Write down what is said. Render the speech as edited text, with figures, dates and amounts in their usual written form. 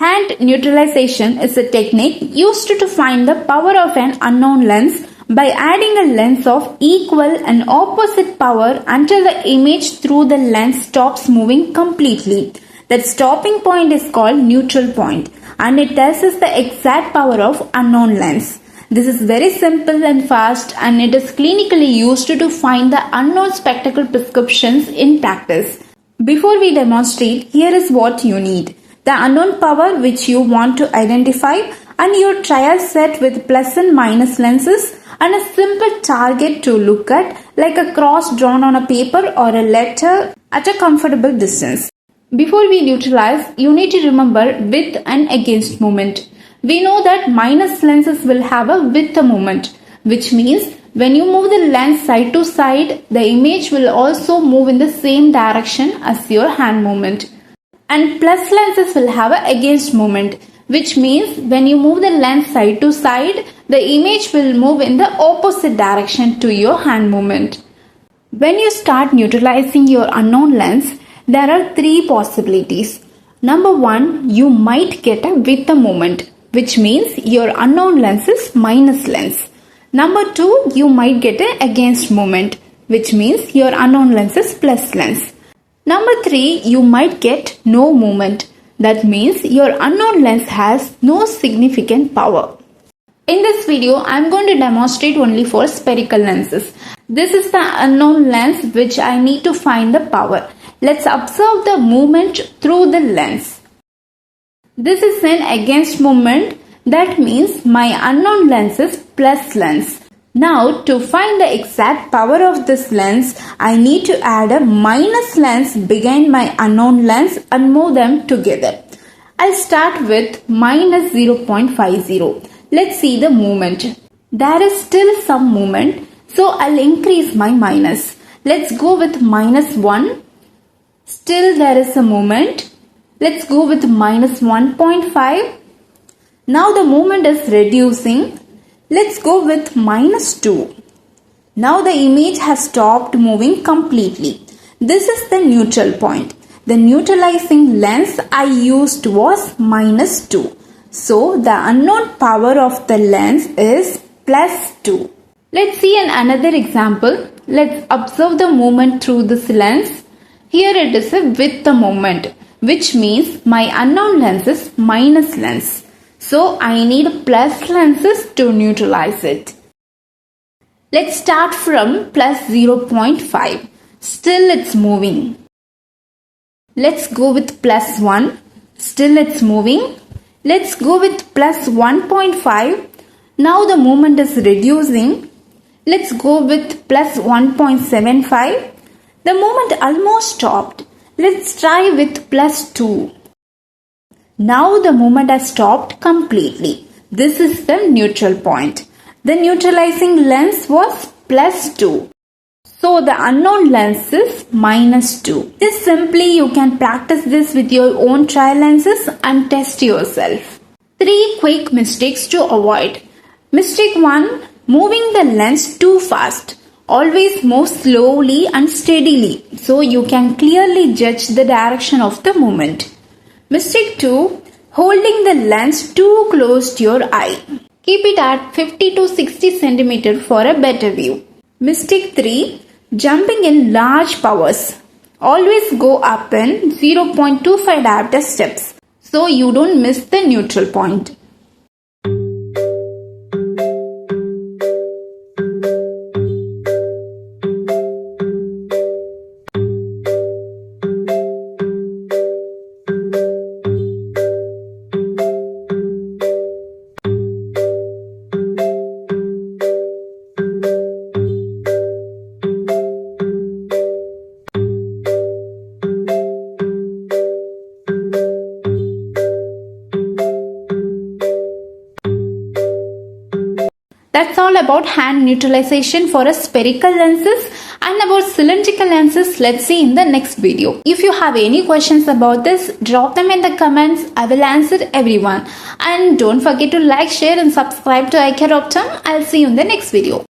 Hand neutralization is a technique used to find the power of an unknown lens by adding a lens of equal and opposite power until the image through the lens stops moving completely. That stopping point is called neutral point, and it tells us the exact power of unknown lens. This is very simple and fast, and it is clinically used to find the unknown spectacle prescriptions in practice. Before we demonstrate, here is what you need: the unknown power which you want to identify, and your trial set with plus and minus lenses, and a simple target to look at, like a cross drawn on a paper or a letter at a comfortable distance. Before we neutralize, you need to remember with and against moment. We know that minus lenses will have a with moment, which means when you move the lens side to side, the image will also move in the same direction as your hand movement. And plus lenses will have a against moment, which means when you move the lens side to side, the image will move in the opposite direction to your hand movement. When you start neutralizing your unknown lens, there are three possibilities. Number one, you might get a with a moment, which means your unknown lens is minus lens. Number two, you might get an against moment, which means your unknown lens is plus lens. Number three, you might get no movement. That means your unknown lens has no significant power. In this video, I am going to demonstrate only for spherical lenses. This is the unknown lens which I need to find the power. Let's observe the movement through the lens. This is an against moment. That means my unknown lens is plus lens. Now, to find the exact power of this lens, I need to add a minus lens behind my unknown lens and move them together. I'll start with minus 0.50. Let's see the movement. There is still some movement, so I'll increase my minus. Let's go with minus 1. Still there is a movement. Let's go with minus 1.5. Now the movement is reducing. Let's go with minus 2. Now the image has stopped moving completely. This is the neutral point. The neutralizing lens I used was minus 2. So the unknown power of the lens is plus 2. Let's see another example. Let's observe the movement through this lens. Here it is a with the moment, which means my unknown lens is minus lens. So I need plus lenses to neutralize it. Let's start from plus 0.5. Still it's moving. Let's go with plus 1. Still it's moving. Let's go with plus 1.5. Now the movement is reducing. Let's go with plus 1.75. The movement almost stopped. Let's try with plus 2. Now the movement has stopped completely. This is the neutral point. The neutralizing lens was plus 2. So the unknown lens is minus 2. Just simply you can practice this with your own trial lenses and test yourself. 3 quick mistakes to avoid. Mistake 1. Moving the lens too fast. Always move slowly and steadily so you can clearly judge the direction of the movement. Mistake 2. Holding the lens too close to your eye. Keep it at 50 to 60 cm for a better view. Mistake 3. Jumping in large powers. Always go up in 0.25 diopter steps so you don't miss the neutral point. That's all about hand neutralization for a spherical lenses, and about cylindrical lenses let's see in the next video. If you have any questions about this, drop them in the comments. I will answer everyone. And don't forget to like, share and subscribe to iCare OPTOM. I'll see you in the next video.